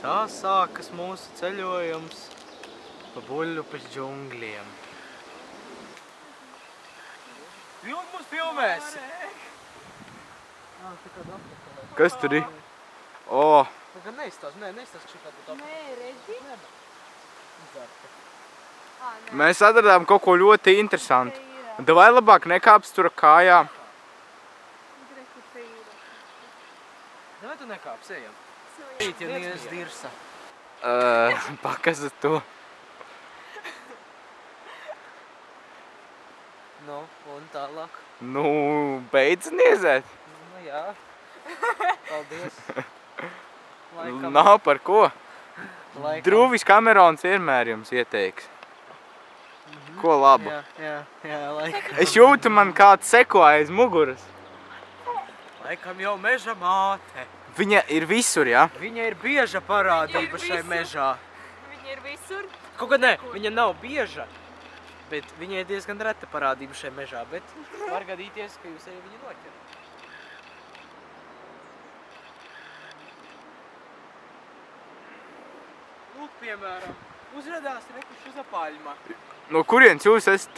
Tā sākas mūsu ceļojums pa Buļļupes džungļiem. Jūs mūs filmēsi? Kas tur ir? O! Gan neizstās, ka šitā būtu apkārt. Nē, redzi? Mēs atradām kaut ko ļoti interesantu. Vai labāk nekāps tur kājā? Vai tu nekāps, ejam? Šeit, ja nies dirsa. Pakazat to. Nu, un tālāk. Nu, beidz niezēt. Nu, jā. Paldies. Laikam. Nav par ko. Laikam. Drūvis Kamerons vienmēr jums ieteiks. Ko labu. Jā, laikam. Es jūtu, man kāds seko aiz muguras. Laikam jau meža māte. Viņa ir visur, jā? Viņa ir bieža parādība šai mežā. Viņa ir visur. Kaut gan ne, viņa nav bieža, bet viņa ir diezgan reta parādība šai mežā, bet var gadīties, ka jūs arī viņu noķerat. Lūk, piemēram, uzrādās rekuši uz apaļma. No kurienes jūs esat?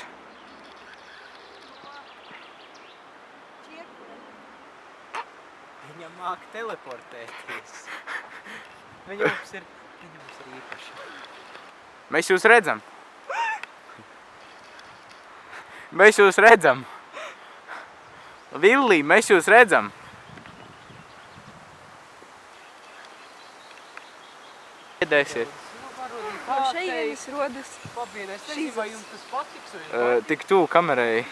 Viņa māk teleportēties. Viņa mums ir īpaša. Mēs jūs redzam. Mēs jūs redzam. Villī, mēs jūs redzam. Iedēsiet. No šeienes rodas Papiena, es nezinu, vai jums tas patiks, vai Tik tuvu kamerai.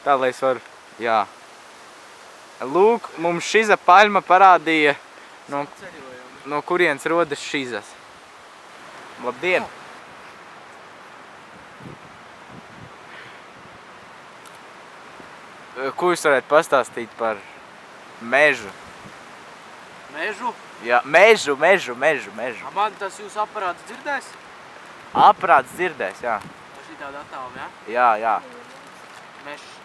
Tā, lai es varu. Jā. Lūk, mums šiza paļma parādīja, no kurienes rodas šizas. Labdien! Ko jūs varētu pastāstīt par mežu? Mežu? Jā, mežu. Man tas jūs aparāts dzirdēs? Aprāts dzirdēs, jā. Šī tāda attāluma, jā? Jā. Mešs.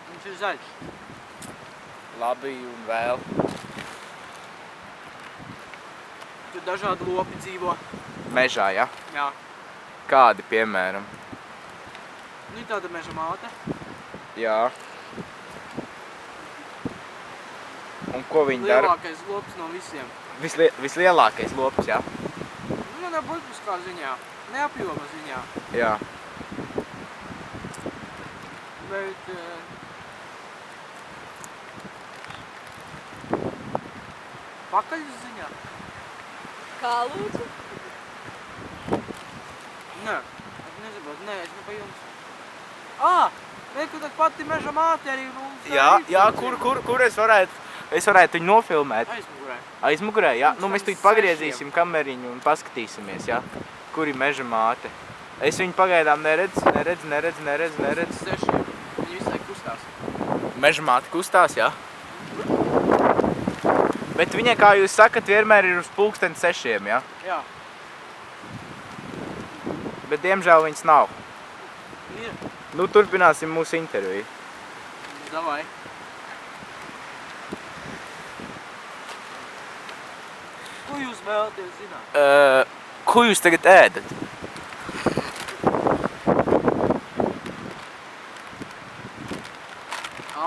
Viņš ir zaļš. Labi un vēl. Tur dažādi lopi dzīvo. Mežā, jā? Jā. Kādi, piemēram? Nu, tāda meža māte. Jā. Un ko viņi dara? Lielākais lops no visiem. Vislielākais lops, jā? Nu, ne buļbuskā ziņā, ne apjoma ziņā. Jā. Bet... Pakaļas ziņā? kā lūdzu? Nē, es nesaprotu, nē, es ne pa jums. Reku, tad pati meža māte arī mums... Jā, kur es varētu viņu nofilmēt? Aizmugurē. Aizmugurē, jā. Nu, mēs tik pagriezīsim kameriņu un paskatīsimies, jā. Kur ir meža māte. Es viņu pagaidām neredzu. Sešiem. Viņi visu laiku kustās. Meža māte kustās, jā. Bet viņa, kā jūs sakat, vienmēr ir uz 6:00, jā? Jā. Bet, diemžēl, viņas nav. Ir. Nu, turpināsim mūsu interviju. Davai. Ko jūs vēlaties zināt? Ko jūs tagad ēdat?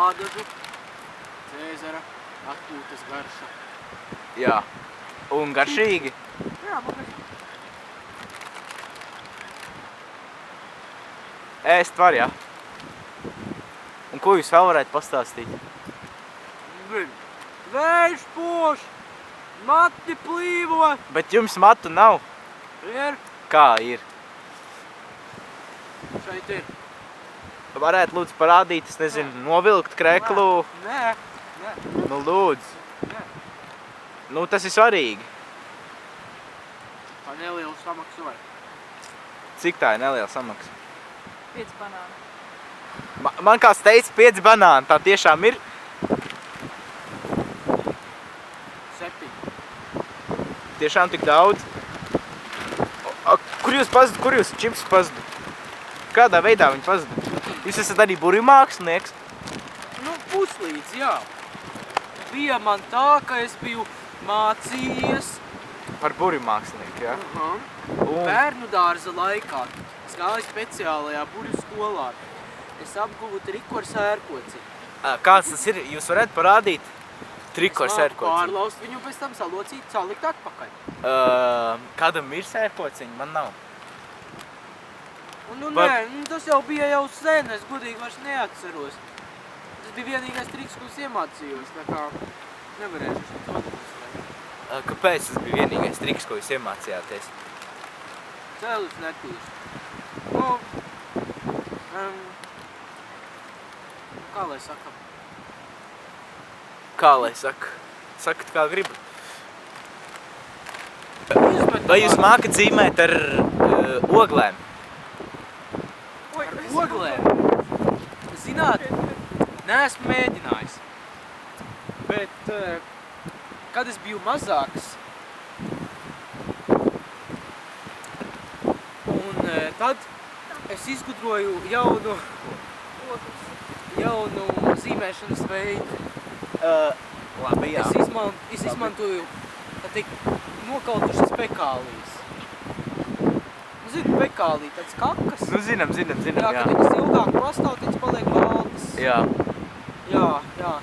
Ādažu, Cēzara, atpūtas garša. Jā. Un garšīgi? Jā, man garšīgi. Ēst var, jā? Un ko jūs vēl varētu pastāstīt? Vējš poš, mati plīvo. Bet jums matu nav? Ir. Kā ir? Šeit ir. Varētu lūdzu parādīt, es nezinu, novilkt kreklu? Nē. Nu, lūdzu. Nē. Nu, tas ir svarīgi. Tā neliela samaksa vai? Cik tā ir neliela samaksa? 5 banāni. Man kāds teica 5 banāni, tā tiešām ir? 7. Tiešām tik daudz? Kur jūs pazudu? Kur jūs čips pazudu? Kādā veidā viņi pazudu? Jūs esat arī burvju mākslinieks? Nu, puslīdz, jā. Bija man tā, ka es biju mācījies. Par burju mākslinieku, ja? Un Bērnu dārza laikā. Es gāju speciālajā burju skolā. Es apguvu triku ar sērkociņu. kāds tas ir? Jūs varētu parādīt triku ar Es māku sērkociņu? pārlaust viņu, pēc tam salocīt, salikt atpakaļ. Kādam ir sērkociņi? Man nav. Un, Var- nē, tas jau bija jau sen, es godīgi vairs neatceros. Tas bija vienīgais triks, ko es iemācījos, tā kā nevarēšu šo pademonstrēt. Kāpēc tas bija vienīgais triks, ko jūs iemācījāties? Cēlis netīši. Nu, kā lai sakam? Kā lai saka? Sakat, kā gribat. Izmetu Vai jūs vārdu. mākat zīmēt ar oglēm? Ar oglēm? Zināt, neesmu mēģinājis. Bet, kad es biju mazāks, un tad es izgudroju jaunu zīmēšanas veidu. Labi, jā. Es izmantoju, tā teikt, nokautušas pekālijas. Nu, zini, pekālija, tāds kakas. Nu, zinām, Jā, jā. kad viņas ilgāk pastāv, tad viņas paliek baltas. Jā. Jā. Ja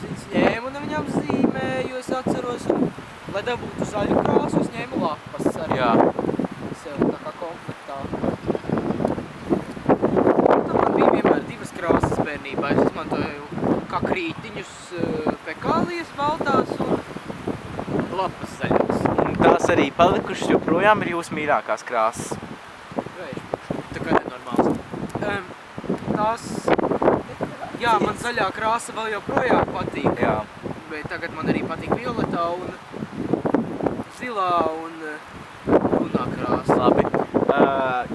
viņas ņēmu un viņām zīmēju, es atceros, un, lai dabūtu zaļu krāsu, es ņēmu lapas arī. Jā. Sev tā kā komplektā. Tā man bija vienmēr divas krāsas bērnībā. Es izmantoju kā krītiņus pekālijas baltās un lapas zaļas. Un tās arī palikušas joprojām ir jūsu mīļākās krāsas. Tā kā nenormāls. Tās, jā, man zaļā krāsa vēl joprojām patīk. Jā. Bet tagad man arī patīk violetā un zilā un brūnā krāsa. Labi.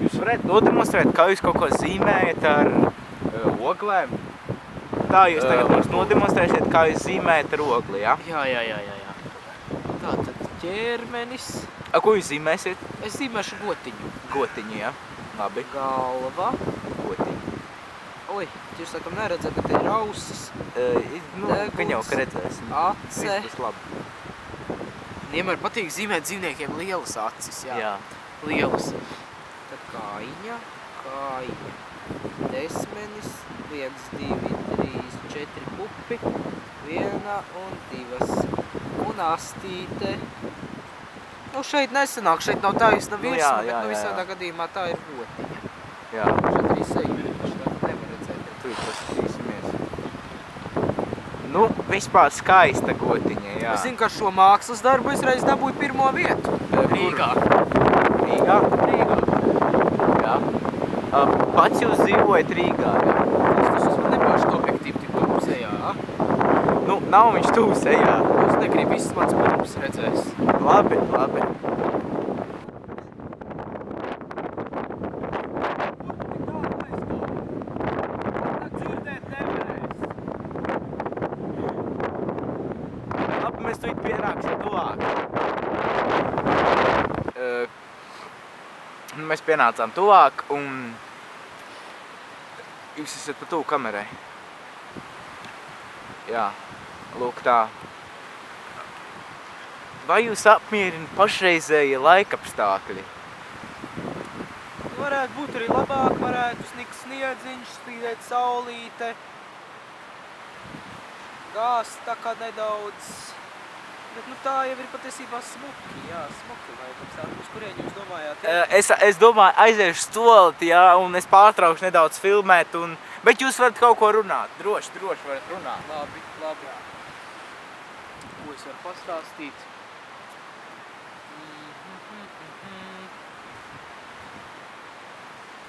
Jūs varētu nodemonstrēt, kā jūs kaut ko zīmējat ar oglēm? Tā jūs tagad mums nodemonstrēsiet, kā jūs zīmējat ar ogli, ja? Jā. Tātad ķermenis. Ko jūs zīmēsiet? Es zīmēšu gotiņu. Gotiņu, ja? Labi. Galva. Gotiņu. Oi, jūs sakam neredzat, bet te ir ausis. Gan jau, ka redzēsim. Ace. Viss būs labi. Vienmēr patīk zīmēt dzīvniekiem lielas acis, jā. Lielas. Tad kājiņa. Desmenis. 1, 2, 3, 4 pupi. 1 un 2. Un astīte. Nu, šeit nesanāk, šeit nav taisna Nu, virsma, jā, bet visādā jā. gadījumā tā ir gotiņa. Jā. Šeit arī seju, tā nevar redzēt. Tur paskatīsimies. Nu, vispār skaista gotiņa, jā. Es zinu, ka šo mākslas darbu es reiz dabūju pirmo vietu. Rīgā. Rīgā? Rīgā. Jā. Pats jūs dzīvojat Rīgā, jā? Tas man nepārši objektīvi tik tuvu sejā. Nu, nav viņš tuvu sejā. Es negribu visas mans pupas redzēs. Labi. Labi, mēs tu pienāksim tuvāk. Mēs pienācām tuvāk un jūs esat pa tuvu kamerai. Jā, lūk tā. Vai jūs apmierina pašreizējie laikapstākļi? Varētu būt arī labāk, varētu snikt sniedziņš, spīdēt saulīte. Gāzt tā kā nedaudz. Bet nu tā jau ir patiesībā smuki, jā, smuki laikapstākļi. Uz kurien jūs domājāt? Es domāju, aiziešu stolti, jā, un es pārtraukšu nedaudz filmēt, bet jūs varat kaut ko runāt. Droši varat runāt. Labi. Ko es varu pastāstīt?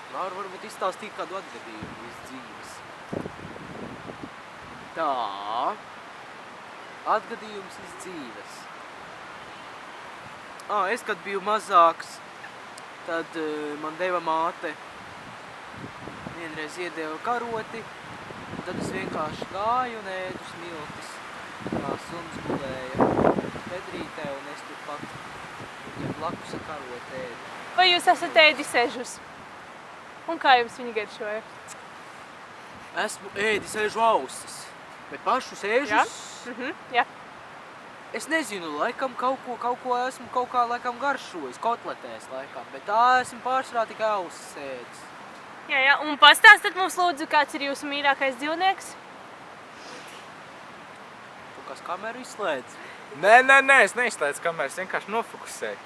Laura varbūt izstāstīt kādu atgadījumu iz dzīves. Tā. Atgadījums iz dzīves. Es, kad biju mazāks, tad man deva māte vienreiz iedeva karoti, un tad es vienkārši gāju un ēdu smiltis. Kā suns gulēja bedrītē, un es turpat viņam blakus ar karoti ēdu. Vai jūs esat ēdis ežus? Un kā jums viņi garšoja? Esmu ēdis ežu ausis, bet pašus ežus... Jā. Es nezinu, laikam kaut ko esmu kaut kā laikam garšojis, kotletēs laikam, bet tā esmu pārsvarā tikai aussēdis. Jā, un pastāstiet mums lūdzu, kāds ir jūsu mīļākais dzīvnieks? Tu kas kameru izslēdz? Nē, es neizslēdzu kameras, vienkārši nofokusēju.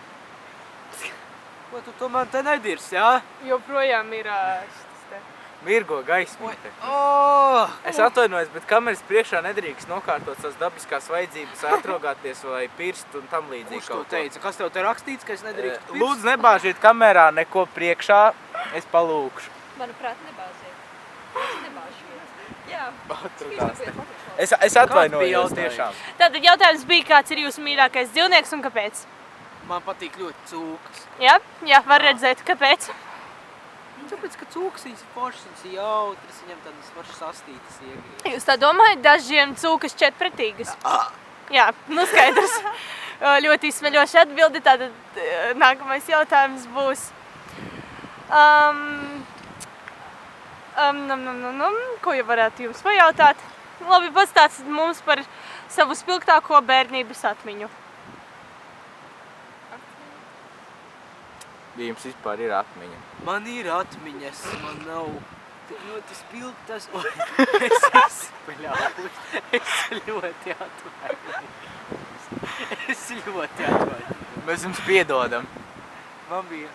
Ko tu to man te nedirs, jā? Joprojām ir šitas te. Mirgo gaismu te. Oh! Es atvainojos, bet kameras priekšā nedrīkst nokārtot savas dabiskās vajadzības, atrogāties vai pirst un tam līdzīgi Kurš to kaut ko. teica? Kas tev te rakstīts, ka es nedrīkst pirst? Lūdzu, nebāžiet kamerā neko priekšā, es palūkšu. Manuprāt, nebāziet. Es nebāžiet. Jā. Atrogās. Es atvainojos jautājums? tiešām. Tātad jautājums bija, kāds ir jūsu mīļākais dzīvnieks un kāpēc? Man patīk ļoti cūkas. Jā, var redzēt, kāpēc. Tāpēc, ka cūkas viņas ir foršas, viņas ir jautras, viņam tādas foršas astītas iegriež. Jūs tā domājat, dažiem cūkas šķiet pretīgas? Jā, nu skaidrs. Ļoti izsmeļoša atbildi, tātad nākamais jautājums būs. Ko jau varētu jums pajautāt? Labi, pastāstiet mums par savu spilgtāko bērnības atmiņu. Ja jums vispār ir atmiņa. Man ir atmiņas, man nav tik ļoti spilgtas. Es izspēļāju. Es ļoti atvainojos. Mēs jums piedodam. Man bija...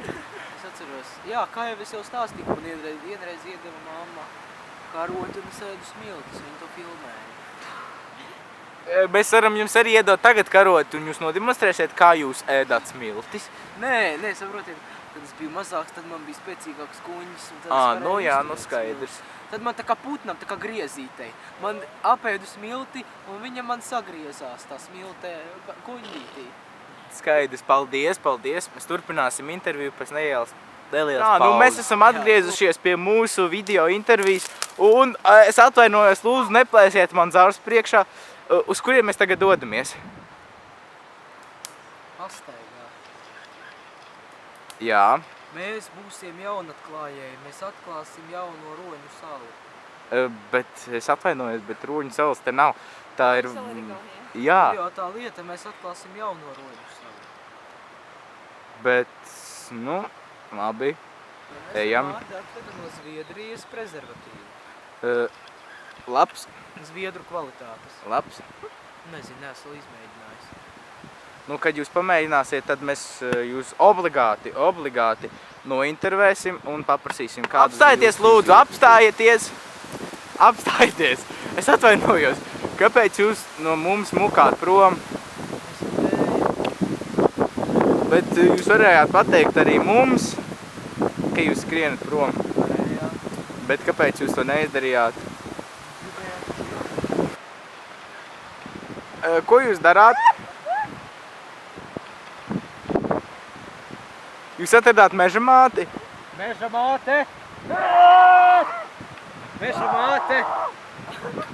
Es atceros, jā, kā jau es jau stāstīju, man vienreiz iedeva mamma karotu un sēdu smiltis, viņa to filmēja. Mēs varam jums arī iedot tagad karot un jūs nodemonstrēsiet, kā jūs ēdāt smiltis. Nē, saprotiet, kad es biju mazāks, tad man bija spēcīgāks kuņģis. Nu jā, nu skaidrs. Tad man tā kā putnam, tā kā griezītei. Man apēdu smilti un viņa man sagriezās tā smilte kuņģītī. Skaidrs, paldies. Mēs turpināsim interviju pēc nelielas pauzes. Mēs esam atgriezušies pie mūsu video intervijas un es atvainojos, lūdzu, neplēsiet man zārs priekšā. Uz kuriem mēs tagad dodamies? Pastaigā. Jā. Mēs būsim jaunatklājēji, mēs atklāsim jauno Roņu salu. Bet es atvainojos, bet Roņu salas te nav. Tā ir... Sala ir Igaunijā. Jā. Jo tā lieta, mēs atklāsim jauno Roņu salu. Bet, nu, labi. Ejam. Mēs atvedam no Zviedrijas prezervatīvu. Labs. Zviedru kvalitātes. Labs. Nezinu, neesmu izmēģinājis. Nu, kad jūs pamēģināsiet, tad mēs jūs obligāti nointervēsim un paprasīsim kādu... Apstājieties, lūdzu, apstājieties! Apstājieties! Es atvainojos. Kāpēc jūs no mums mukāt prom? Bet jūs varējāt pateikt arī mums, ka jūs skrienat prom. Bet kāpēc jūs to neizdarījāt? Ko jūs darāt? Jūs atradāt meža māti? Meža māte! Meža māte!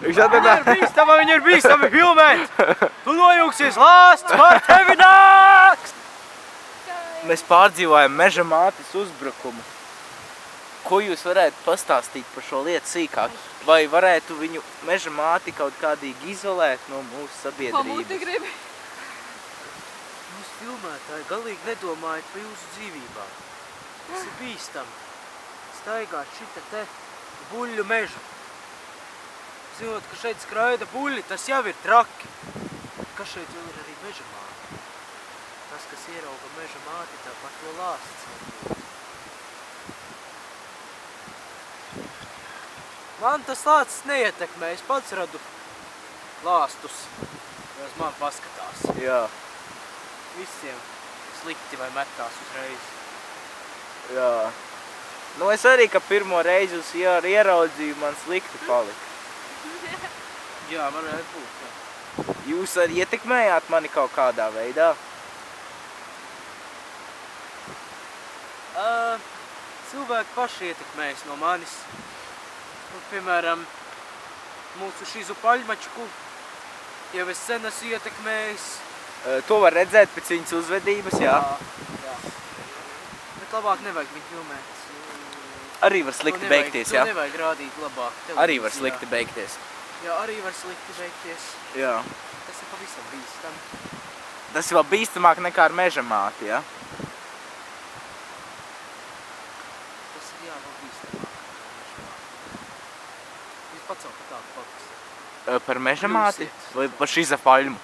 Jūs atradāt... Viņa ir bīstama filmēt! Tu nojūksies lāsts, par tevi nāks! Mēs pārdzīvojam meža mātes uzbrukumu. Ko jūs varētu pastāstīt par šo lietu sīkāk? Vai varētu viņu meža māti kaut kādīgi izolēt no mūsu sabiedrības? Pamūti gribi. Jūs filmētāji galīgi nedomājat par jūsu dzīvībām. Tas ir bīstam. Staigāt šita te buļļu mežu. Zinot, ka šeit skraida buļļi, tas jau ir traki. Kas šeit vēl ir arī meža māte? Tas, kas ierauga meža māti, tāpat to lāsts. Man tas lācis neietekmē, es pats radu lāstus, jo uz man paskatās. Jā. Visiem slikti vai metās uzreiz. Jā. Nu es arī, ka pirmo reizi uz ieraudzīju, man slikti palika. Jā, varētu būt. Jā. Jūs arī ietekmējāt mani kaut kādā veidā? Cilvēki paši ietekmējas no manis. Nu, piemēram, mūsu šizu paļmačku jau es sen esmu ietekmējis. To var redzēt pēc viņas uzvedības, jā. Jā. Bet labāk nevajag viņu filmēt. Arī var slikti beigties, jā. To nevajag rādīt labāk. Arī var slikti beigties. Jā, arī var slikti beigties. Jā. Tas ir pavisam bīstam. Tas ir vēl bīstamāk nekā ar meža māti, ja? Tas ir jā, vēl bīstamāk. Jūs pats jau par tādu pats. Par meža māti? Kļūsiet. Vai par šiza palmu?